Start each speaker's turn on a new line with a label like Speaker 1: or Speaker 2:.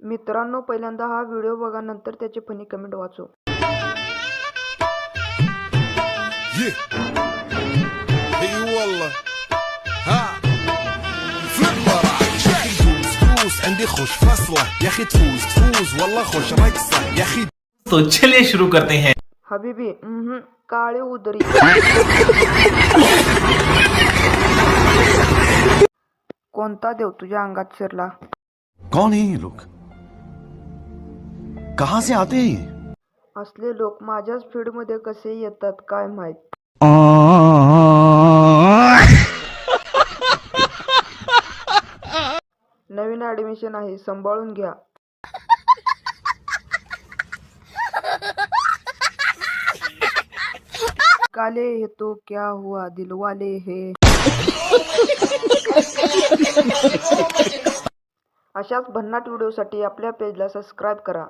Speaker 1: मित्रांनो, पहिल्यांदा हा व्हिडिओ बघा, नंतर त्याची फनी कमेंट वाचू.
Speaker 2: اي والله ها فليبر تفوز تفوز عندي خوش فصله يا اخي تفوز والله خوش رقصه يا اخي.
Speaker 3: तो चलिए शुरू करते हैं.
Speaker 1: हबीबी काळे उदरी. कोणता देव तुझ्या अंगात शिरला?
Speaker 4: कौन है ये लोग? कहां से आते हैं ये?
Speaker 1: असले लोक माझ्याच फीड मध्ये कसे येतात काय माहित. नवीन ऍडमिशन आहे, सांभाळून घ्या. काले हे तो क्या हुआ दिलवाले हे. अशाच भन्नाट व्हिडिओसाठी आपल्या पेजला सबस्क्राईब करा.